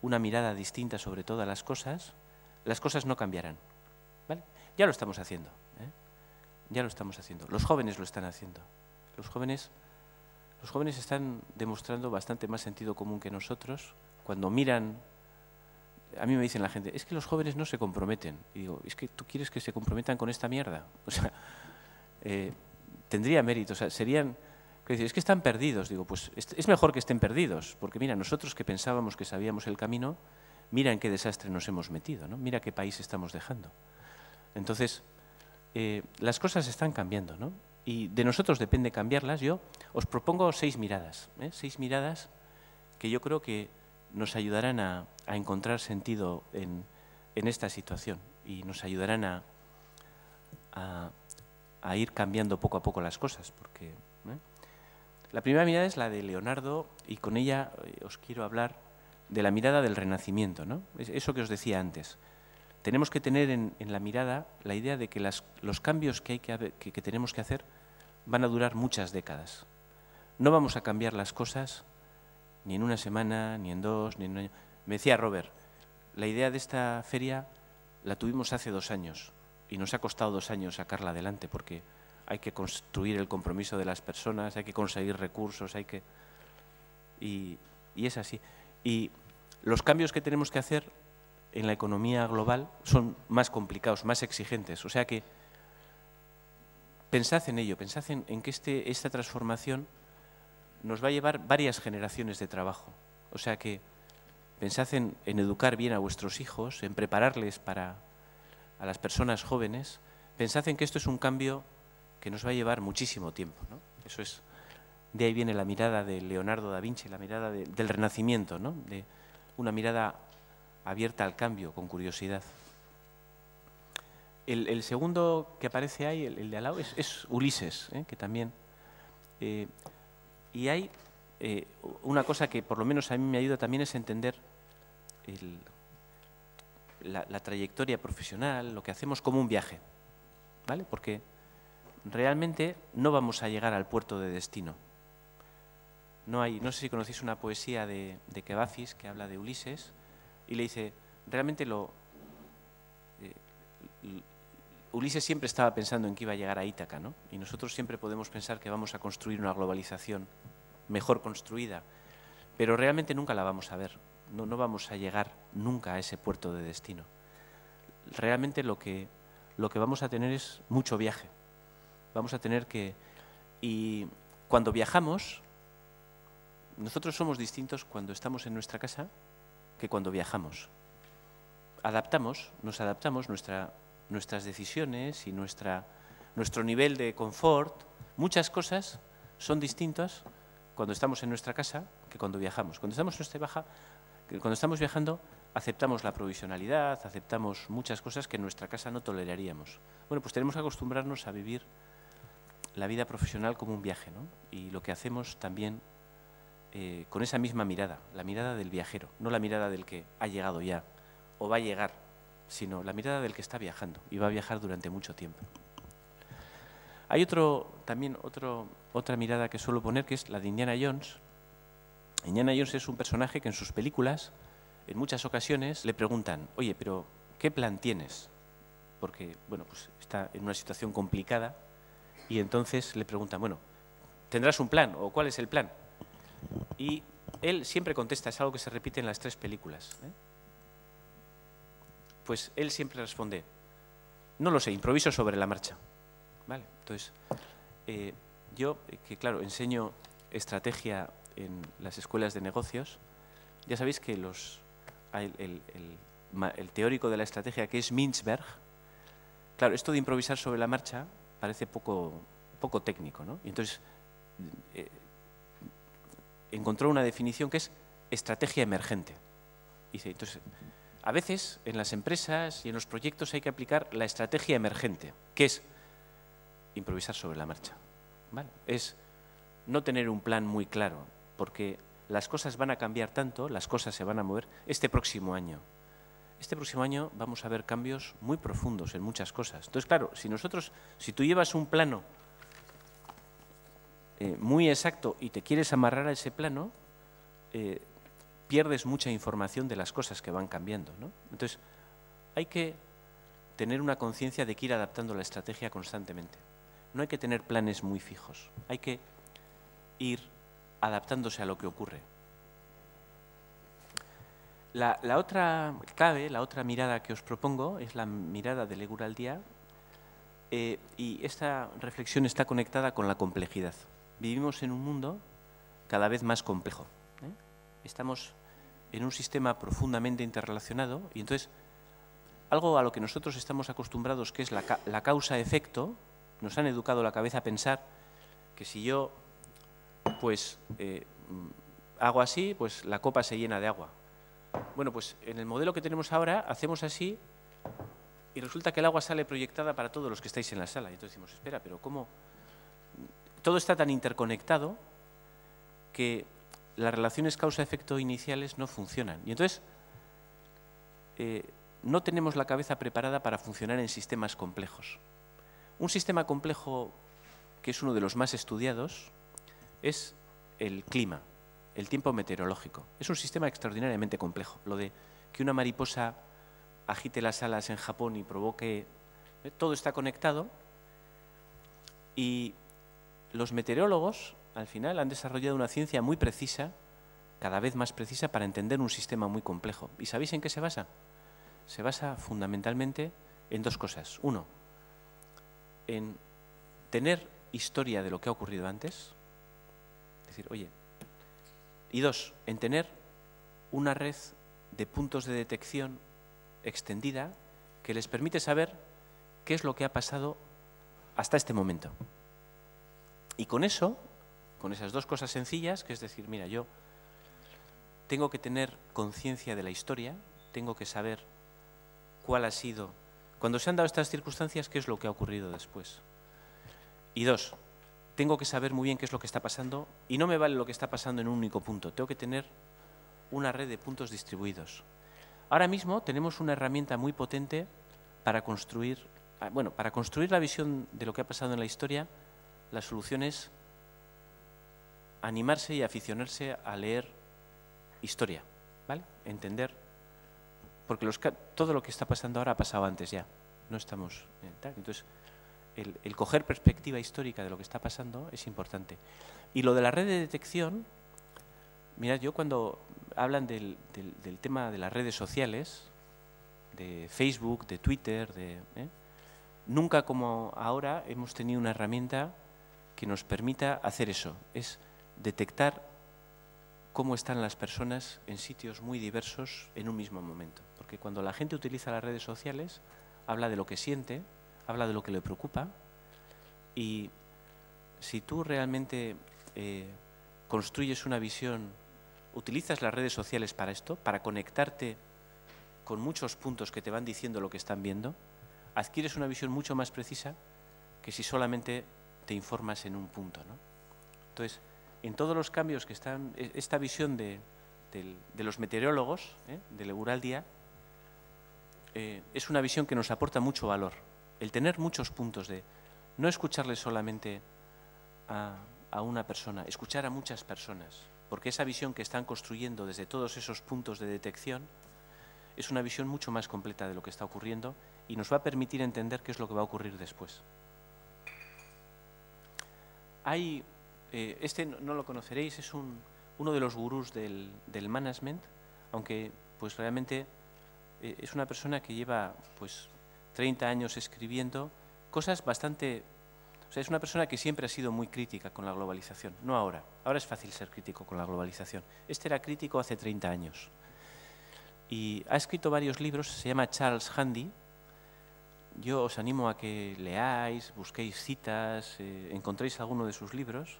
una mirada distinta sobre todas las cosas no cambiarán. ¿Vale? Ya lo estamos haciendo. Ya lo estamos haciendo. Los jóvenes lo están haciendo. Los jóvenes están demostrando bastante más sentido común que nosotros. Cuando miran, a mí me dicen la gente, es que los jóvenes no se comprometen. Y digo, es que tú quieres que se comprometan con esta mierda. O sea, tendría mérito. O sea, serían, es que están perdidos. Digo, pues es mejor que estén perdidos. Porque mira, nosotros que pensábamos que sabíamos el camino, mira en qué desastre nos hemos metido, ¿no? Mira qué país estamos dejando. Entonces, las cosas están cambiando, ¿no? Y de nosotros depende cambiarlas. Yo os propongo 6 miradas, 6 miradas que yo creo que nos ayudarán a encontrar sentido en esta situación y nos ayudarán a ir cambiando poco a poco las cosas. Porque la primera mirada es la de Leonardo y con ella os quiero hablar de la mirada del Renacimiento, ¿no? Eso que os decía antes. Tenemos que tener en la mirada la idea de que los cambios que tenemos que hacer van a durar muchas décadas. No vamos a cambiar las cosas ni en una semana, ni en 2, ni en un año. Me decía Robert, la idea de esta feria la tuvimos hace 2 años y nos ha costado 2 años sacarla adelante porque hay que construir el compromiso de las personas, hay que conseguir recursos, y es así. Y los cambios que tenemos que hacer en la economía global son más complicados, más exigentes. O sea que pensad en ello, pensad en que esta transformación nos va a llevar varias generaciones de trabajo. O sea que pensad en educar bien a vuestros hijos, en prepararles a las personas jóvenes. Pensad en que esto es un cambio que nos va a llevar muchísimo tiempo, ¿no? Eso es, de ahí viene la mirada de Leonardo da Vinci, la mirada del Renacimiento, ¿no? De una mirada abierta al cambio, con curiosidad. El segundo que aparece ahí, el de al lado, es Ulises, que también... y hay una cosa que por lo menos a mí me ayuda también es entender la trayectoria profesional, lo que hacemos como un viaje, ¿vale? Porque realmente no vamos a llegar al puerto de destino. No sé si conocéis una poesía de Kebafis que habla de Ulises y le dice, realmente Ulises siempre estaba pensando en que iba a llegar a Ítaca, ¿no? Y nosotros siempre podemos pensar que vamos a construir una globalización mejor construida, pero realmente nunca la vamos a ver, no vamos a llegar nunca a ese puerto de destino. realmente lo que vamos a tener es mucho viaje. Vamos a tener que... Y cuando viajamos, nosotros somos distintos cuando estamos en nuestra casa que cuando viajamos. Nos adaptamos nuestras decisiones y nuestro nivel de confort. Muchas cosas son distintas cuando estamos en nuestra casa que cuando viajamos. Cuando estamos viajando, aceptamos la provisionalidad, aceptamos muchas cosas que en nuestra casa no toleraríamos. Bueno, pues tenemos que acostumbrarnos a vivir la vida profesional como un viaje, ¿no? Y lo que hacemos también con esa misma mirada, la mirada del viajero, no la mirada del que ha llegado ya o va a llegar, sino la mirada del que está viajando y va a viajar durante mucho tiempo. Hay otra mirada que suelo poner, que es la de Indiana Jones. Indiana Jones es un personaje que en sus películas, en muchas ocasiones, le preguntan, oye, pero ¿qué plan tienes? Porque, bueno, pues está en una situación complicada y entonces le preguntan, bueno, ¿tendrás un plan o cuál es el plan? Y él siempre contesta, es algo que se repite en las 3 películas, ¿eh? Pues él siempre responde, no lo sé, improviso sobre la marcha. ¿Vale? Entonces, yo, que claro, enseño estrategia en las escuelas de negocios, ya sabéis que el teórico de la estrategia, que es Mintzberg, claro, esto de improvisar sobre la marcha parece poco técnico, ¿no? Y entonces encontró una definición que es estrategia emergente. Dice, entonces, a veces en las empresas y en los proyectos hay que aplicar la estrategia emergente, que es improvisar sobre la marcha, ¿vale? Es no tener un plan muy claro, porque las cosas van a cambiar tanto, las cosas se van a mover este próximo año. Este próximo año vamos a ver cambios muy profundos en muchas cosas. Entonces, claro, si tú llevas un plano muy exacto y te quieres amarrar a ese plano, pierdes mucha información de las cosas que van cambiando, ¿no? Entonces, hay que tener una conciencia de que ir adaptando la estrategia constantemente. No hay que tener planes muy fijos, hay que ir adaptándose a lo que ocurre. La otra clave, la otra mirada que os propongo es la mirada del Egur al día, y esta reflexión está conectada con la complejidad. Vivimos en un mundo cada vez más complejo, ¿eh? Estamos en un sistema profundamente interrelacionado y entonces algo a lo que nosotros estamos acostumbrados, que es la causa-efecto, nos han educado la cabeza a pensar que si yo pues hago así, pues la copa se llena de agua. Bueno, pues en el modelo que tenemos ahora hacemos así y resulta que el agua sale proyectada para todos los que estáis en la sala. Y entonces decimos, espera, pero ¿cómo? Todo está tan interconectado que las relaciones causa-efecto iniciales no funcionan. Y entonces no tenemos la cabeza preparada para funcionar en sistemas complejos. Un sistema complejo, que es uno de los más estudiados, es el clima, el tiempo meteorológico. Es un sistema extraordinariamente complejo. Lo de que una mariposa agite las alas en Japón y provoque... todo está conectado y los meteorólogos, al final, han desarrollado una ciencia muy precisa, cada vez más precisa, para entender un sistema muy complejo. ¿Y sabéis en qué se basa? Se basa fundamentalmente en 2 cosas. Uno, en tener historia de lo que ha ocurrido antes, es decir, oye, y 2, en tener una red de puntos de detección extendida que les permite saber qué es lo que ha pasado hasta este momento. Y con eso, con esas 2 cosas sencillas, que es decir, mira, yo tengo que tener conciencia de la historia, tengo que saber cuál ha sido, cuando se han dado estas circunstancias, qué es lo que ha ocurrido después. Y 2, tengo que saber muy bien qué es lo que está pasando y no me vale lo que está pasando en un único punto, tengo que tener una red de puntos distribuidos. Ahora mismo tenemos una herramienta muy potente para construir, para construir la visión de lo que ha pasado en la historia. La solución es animarse y aficionarse a leer historia, ¿vale? Entender, porque todo lo que está pasando ahora ha pasado antes ya, no estamos... Entonces, el coger perspectiva histórica de lo que está pasando es importante. Y lo de la red de detección, mirad, yo cuando hablan del tema de las redes sociales, de Facebook, de Twitter, nunca como ahora hemos tenido una herramienta que nos permita hacer eso, es detectar cómo están las personas en sitios muy diversos en un mismo momento. Porque cuando la gente utiliza las redes sociales, habla de lo que siente, habla de lo que le preocupa, y si tú realmente construyes una visión, utilizas las redes sociales para esto, para conectarte con muchos puntos que te van diciendo lo que están viendo, adquieres una visión mucho más precisa que si solamente te informas en un punto, ¿no? Entonces, en todos los cambios que están, esta visión de los meteorólogos, del Euskaldia, es una visión que nos aporta mucho valor. El tener muchos puntos de no escucharle solamente a una persona, escuchar a muchas personas, porque esa visión que están construyendo desde todos esos puntos de detección es una visión mucho más completa de lo que está ocurriendo y nos va a permitir entender qué es lo que va a ocurrir después. Hay, este no lo conoceréis, es uno de los gurús del management, aunque pues realmente es una persona que lleva pues 30 años escribiendo cosas bastante... O sea, es una persona que siempre ha sido muy crítica con la globalización, no ahora. Ahora es fácil ser crítico con la globalización. Este era crítico hace 30 años. Y ha escrito varios libros, se llama Charles Handy. Yo os animo a que leáis, busquéis citas, encontréis alguno de sus libros,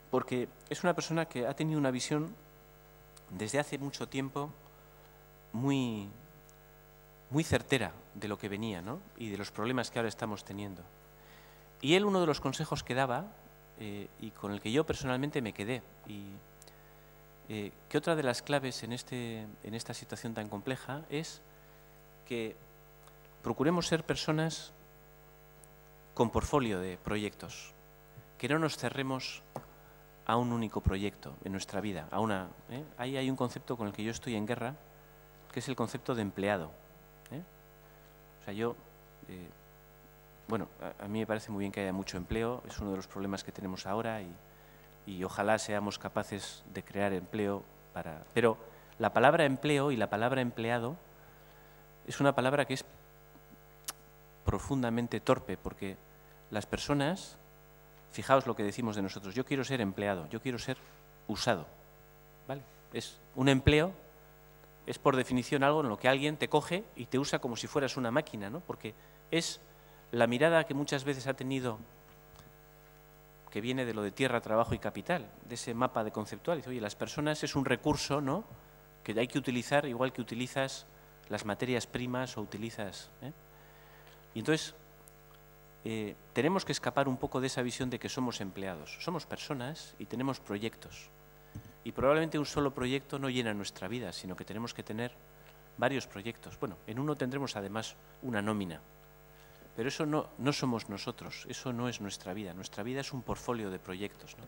porque es una persona que ha tenido una visión desde hace mucho tiempo muy certera de lo que venía, ¿no? Y de los problemas que ahora estamos teniendo. Y él, uno de los consejos que daba, y con el que yo personalmente me quedé, que otra de las claves en esta situación tan compleja es que procuremos ser personas con portfolio de proyectos, que no nos cerremos a un único proyecto en nuestra vida. Ahí hay un concepto con el que yo estoy en guerra, que es el concepto de empleado. O sea, bueno, a mí me parece muy bien que haya mucho empleo, es uno de los problemas que tenemos ahora y ojalá seamos capaces de crear empleo para... Pero la palabra empleo y la palabra empleado es una palabra que es profundamente torpe, porque las personas, fijaos lo que decimos de nosotros, yo quiero ser empleado, yo quiero ser usado, ¿vale? Es un empleo, es por definición algo en lo que alguien te coge y te usa como si fueras una máquina, ¿no? Porque es la mirada que muchas veces ha tenido, que viene de lo de tierra, trabajo y capital, de ese mapa de conceptual. Dice, oye, las personas es un recurso, ¿no?, que hay que utilizar igual que utilizas las materias primas o utilizas... Y entonces, tenemos que escapar un poco de esa visión de que somos empleados. Somos personas y tenemos proyectos. Y probablemente un solo proyecto no llena nuestra vida, sino que tenemos que tener varios proyectos. Bueno, en uno tendremos además una nómina. Pero eso no somos nosotros, eso no es nuestra vida. Nuestra vida es un portfolio de proyectos, ¿no?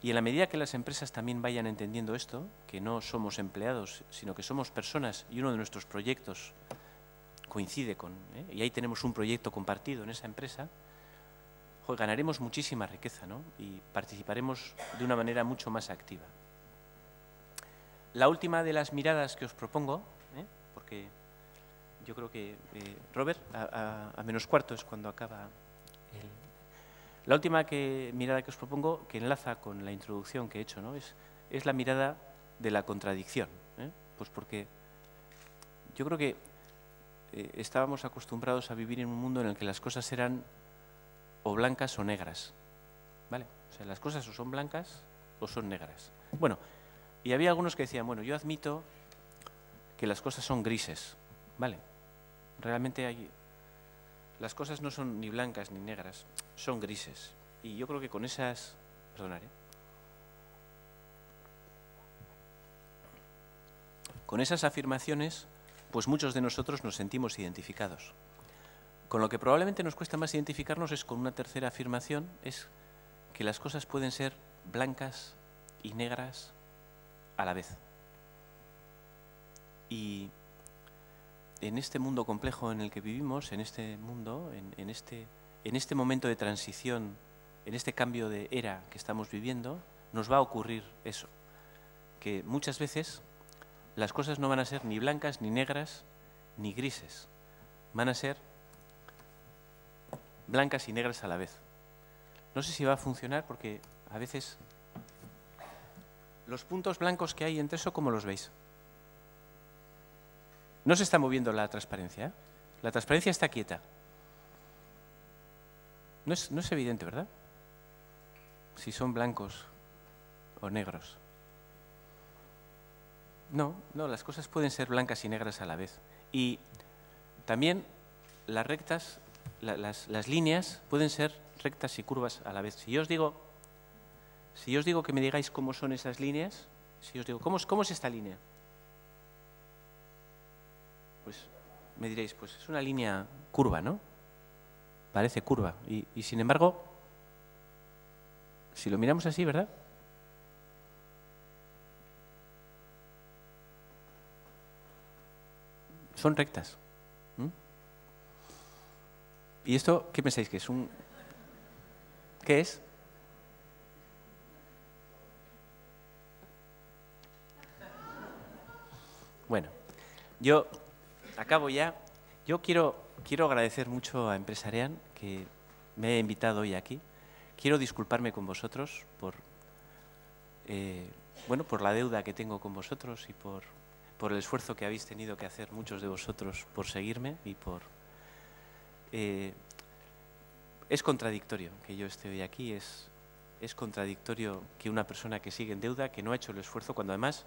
Y en la medida que las empresas también vayan entendiendo esto, que no somos empleados, sino que somos personas y uno de nuestros proyectos coincide con... y ahí tenemos un proyecto compartido en esa empresa, ganaremos muchísima riqueza, ¿no? Y participaremos de una manera mucho más activa. La última de las miradas que os propongo, porque... Yo creo que, Robert, a menos cuarto es cuando acaba la última mirada que os propongo, que enlaza con la introducción que he hecho, ¿no? Es la mirada de la contradicción. Pues porque yo creo que estábamos acostumbrados a vivir en un mundo en el que las cosas eran o blancas o negras, ¿vale? O sea, las cosas o son blancas o son negras. Bueno, y había algunos que decían, bueno, yo admito que las cosas son grises, ¿vale? Realmente las cosas no son ni blancas ni negras, son grises. Y yo creo que con esas... Perdonad, con esas afirmaciones, pues muchos de nosotros nos sentimos identificados. Con lo que probablemente nos cuesta más identificarnos es con una tercera afirmación, es que las cosas pueden ser blancas y negras a la vez. Y en este mundo complejo en el que vivimos, en este mundo, en este momento de transición, en este cambio de era que estamos viviendo, nos va a ocurrir eso, que muchas veces las cosas no van a ser ni blancas, ni negras, ni grises. Van a ser blancas y negras a la vez. No sé si va a funcionar porque a veces los puntos blancos que hay entre eso, ¿cómo los veis? No se está moviendo la transparencia, ¿eh? La transparencia está quieta. No es evidente, ¿verdad? Si son blancos o negros. No, las cosas pueden ser blancas y negras a la vez. Y también las rectas, las líneas pueden ser rectas y curvas a la vez. Si yo os digo que me digáis cómo son esas líneas, si os digo, ¿cómo es esta línea? Pues me diréis, pues es una línea curva, ¿no? Parece curva. Y sin embargo, si lo miramos así, ¿verdad? Son rectas. ¿Y esto qué pensáis que es? ¿Qué es? Bueno, yo acabo ya. Yo quiero agradecer mucho a Empresarian que me ha invitado hoy aquí. Quiero disculparme con vosotros por la deuda que tengo con vosotros y por el esfuerzo que habéis tenido que hacer muchos de vosotros por seguirme y por... es contradictorio que yo esté hoy aquí, es contradictorio que una persona que sigue en deuda, que no ha hecho el esfuerzo, cuando además,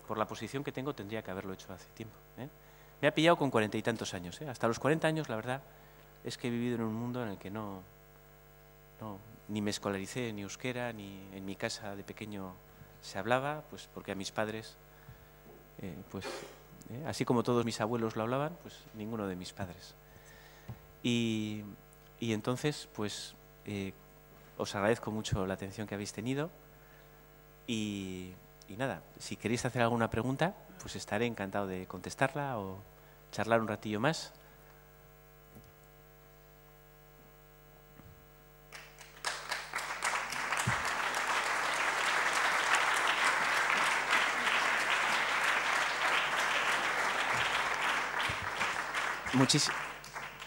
por la posición que tengo, tendría que haberlo hecho hace tiempo, ¿eh? Me ha pillado con 40 y tantos años, ¿eh? Hasta los 40 años, la verdad, es que he vivido en un mundo en el que ni me escolaricé ni euskera, ni en mi casa de pequeño se hablaba, pues porque a mis padres, así como todos mis abuelos lo hablaban, pues ninguno de mis padres. Y entonces, pues, os agradezco mucho la atención que habéis tenido y nada, si queréis hacer alguna pregunta, pues estaré encantado de contestarla o charlar un ratillo más.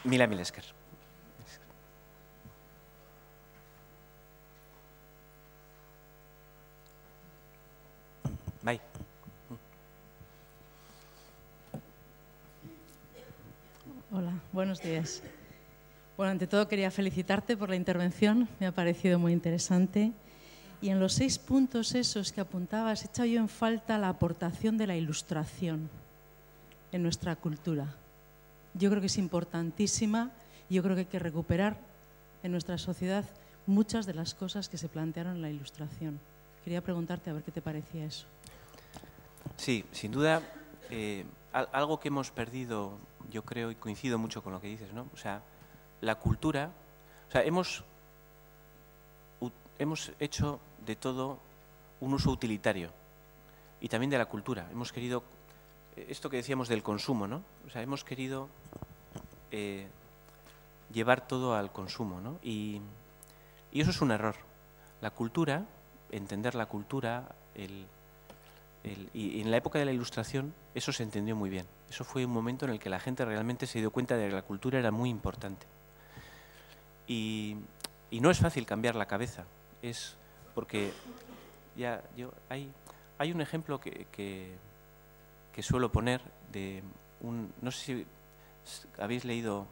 Mila esker. Bye. Hola, buenos días. Bueno, ante todo quería felicitarte por la intervención, me ha parecido muy interesante. Y en los 6 puntos esos que apuntabas, he echado yo en falta la aportación de la ilustración en nuestra cultura. Yo creo que es importantísima y yo creo que hay que recuperar en nuestra sociedad muchas de las cosas que se plantearon en la ilustración. Quería preguntarte a ver qué te parecía eso. Sí, sin duda, algo que hemos perdido, yo creo, y coincido mucho con lo que dices, ¿no? O sea, la cultura, o sea, hemos hecho de todo un uso utilitario y también de la cultura. Hemos querido, esto que decíamos del consumo, ¿no? O sea, hemos querido llevar todo al consumo, ¿no? Y eso es un error. La cultura, entender la cultura, y en la época de la Ilustración eso se entendió muy bien. Eso fue un momento en el que la gente realmente se dio cuenta de que la cultura era muy importante. Y no es fácil cambiar la cabeza. Es porque hay un ejemplo que suelo poner de no sé si habéis leído,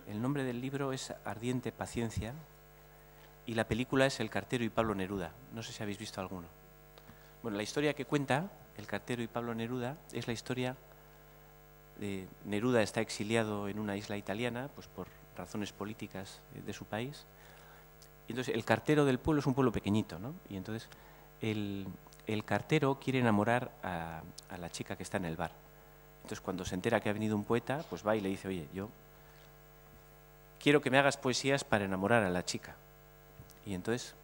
el nombre del libro es Ardiente Paciencia y la película es El cartero y Pablo Neruda. No sé si habéis visto alguno. Bueno, la historia que cuenta El cartero y Pablo Neruda es la historia de Neruda está exiliado en una isla italiana, pues por razones políticas de su país. Y entonces el cartero del pueblo es un pueblo pequeñito, ¿no? Y entonces el cartero quiere enamorar a la chica que está en el bar. Entonces cuando se entera que ha venido un poeta, pues va y le dice, oye, yo quiero que me hagas poesías para enamorar a la chica. Y entonces,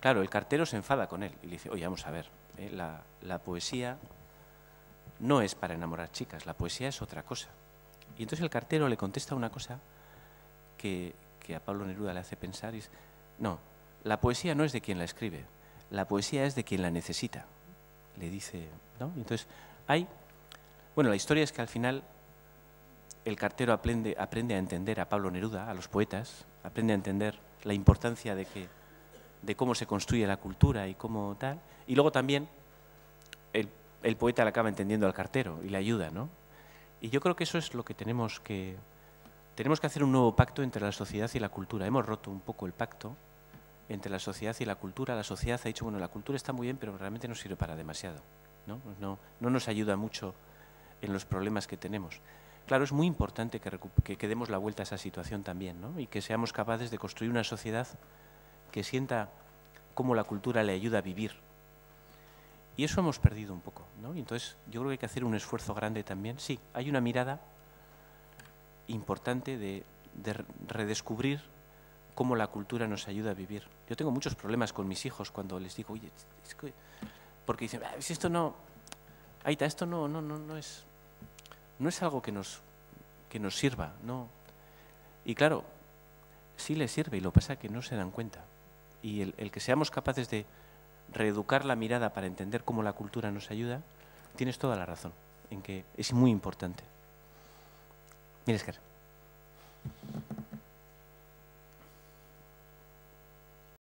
claro, el cartero se enfada con él y le dice, oye, vamos a ver, la poesía no es para enamorar chicas, la poesía es otra cosa. Y entonces el cartero le contesta una cosa que a Pablo Neruda le hace pensar, y no, la poesía no es de quien la escribe, la poesía es de quien la necesita. le dice, ¿no? Entonces, bueno, la historia es que al final el cartero aprende a entender a Pablo Neruda, a los poetas, aprende a entender la importancia de cómo se construye la cultura y cómo tal, y luego también el poeta le acaba entendiendo al cartero y le ayuda, ¿no? Y yo creo que eso es lo que tenemos que hacer, un nuevo pacto entre la sociedad y la cultura. Hemos roto un poco el pacto entre la sociedad y la cultura. La sociedad ha dicho, bueno, la cultura está muy bien, pero realmente no sirve para demasiado, ¿no? No nos ayuda mucho en los problemas que tenemos. Claro, es muy importante que demos la vuelta a esa situación también, ¿no? Y que seamos capaces de construir una sociedad que sienta cómo la cultura le ayuda a vivir. Y eso hemos perdido un poco, ¿no? Y entonces yo creo que hay que hacer un esfuerzo grande también. Sí, hay una mirada importante de redescubrir cómo la cultura nos ayuda a vivir. Yo tengo muchos problemas con mis hijos cuando les digo, oye, es que... porque dicen, si esto no... Aita, esto no es algo que nos sirva, ¿no? Y claro, sí les sirve, y lo que pasa es que no se dan cuenta. Y el que seamos capaces de reeducar la mirada para entender cómo la cultura nos ayuda, tienes toda la razón, en que es muy importante. Mira, Escar.